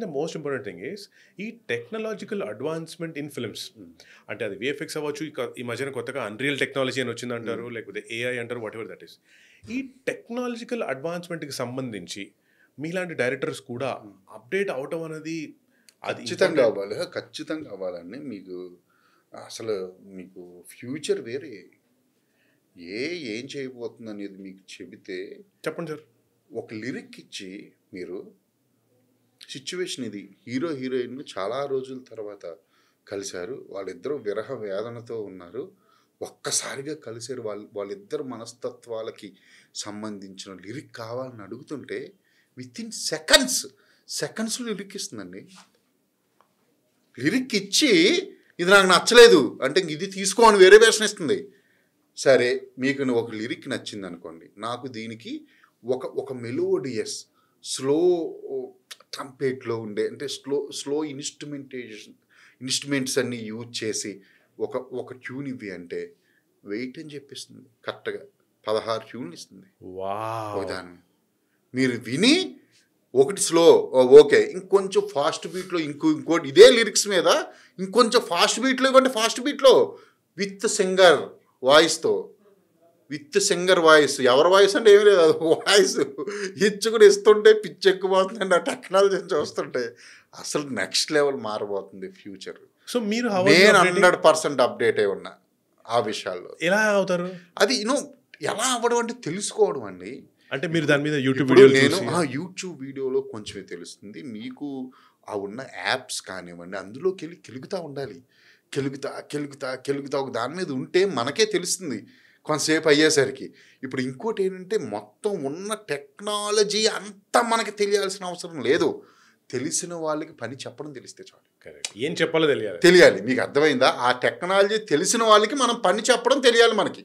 The most important thing is ఈ technological advancement in films. అంటే అది విఎఫ్ఎక్స్ అవ్వచ్చు, ఈ మధ్యన కొత్తగా అన్రియల్ టెక్నాలజీ అని వచ్చిందంటారు, లేకపోతే ఏఐ అంటారు, వాట్ ఎవర్ దట్ ఈస్. ఈ టెక్నాలజికల్ అడ్వాన్స్మెంట్కి సంబంధించి మీలాంటి డైరెక్టర్స్ కూడా అప్డేట్ అవటం అనేది అది ఖచ్చితంగా అవ్వాలండి. మీకు అసలు మీకు ఫ్యూచర్ వేరే ఏం చేయబోతుంది అనేది మీకు చెబితే చెప్పండి సార్. ఒక లిరిక్ ఇచ్చి మీరు సిచ్యువేషన్ ఇది, హీరో హీరోయిన్ చాలా రోజుల తర్వాత కలిశారు, వాళ్ళిద్దరూ విరహ వేదనతో ఉన్నారు, ఒక్కసారిగా కలిసారు, వాళ్ళిద్దరు మనస్తత్వాలకి సంబంధించిన లిరిక్ కావాలని అడుగుతుంటే విత్ ఇన్ సెకండ్స్లో లిరిక్ ఇస్తుందండి. లిరిక్ ఇచ్చి ఇది నాకు నచ్చలేదు అంటే ఇది తీసుకోని వేరే వేషన్ ఇస్తుంది. సరే మీకు ఒక లిరిక్ నచ్చింది అనుకోండి, నాకు దీనికి ఒక మెలోడియస్ స్లో ట్రంపేట్లో ఉండే అంటే స్లో ఇన్స్ట్రుమెంట్స్ అన్నీ యూజ్ చేసి ఒక ట్యూన్ ఇవి అంటే వెయిట్ అని చెప్పిస్తుంది. కరెక్ట్గా 16 ట్యూన్లు ఇస్తుంది విధానం. మీరు విని ఒకటి స్లో ఓకే, ఇంకొంచెం ఫాస్ట్ బీట్లో ఇంకోటి ఇదే లిరిక్స్ మీద ఇంకొంచెం ఫాస్ట్ బీట్లో ఇవ్వండి, ఫాస్ట్ బీట్లో విత్ సింగర్ వాయిస్. ఎవరి వాయిస్ అంటే ఏమీ లేదు, అది వాయిస్ ఇచ్చుకుని ఇస్తుంటే పిచ్చి ఎక్కుపోతుందండి. ఆ టెక్నాలజీ చూస్తుంటే అసలు నెక్స్ట్ లెవెల్ మారబోతుంది ఫ్యూచర్. సో మీరు నేను 100% అప్డేట్ అయి ఉన్నా ఆ విషయాల్లో. ఎలా అవుతారు అది ఎలా అవ్వడం అంటే తెలుసుకోవడం అండి. అంటే మీరు దాని మీద యూట్యూబ్ వీడియో, నేను యూట్యూబ్ వీడియోలో కొంచెమే తెలుస్తుంది. మీకు ఆ ఉన్న యాప్స్ కానివ్వండి, అందులోకి వెళ్ళి కెలుగుతూ ఉండాలి. కెలుగుతా ఒక దాని మీద ఉంటే మనకే తెలుస్తుంది కొంతసేపు అయ్యేసరికి. ఇప్పుడు ఇంకోటి ఏంటంటే మొత్తం ఉన్న టెక్నాలజీ అంతా మనకి తెలియాల్సిన అవసరం లేదు, తెలిసిన వాళ్ళకి పని చెప్పడం తెలిస్తే చాలు. ఏం చెప్పాలో తెలియాలి. మీకు అర్థమైందా? ఆ టెక్నాలజీ తెలిసిన వాళ్ళకి మనం పని చెప్పడం తెలియాలి మనకి.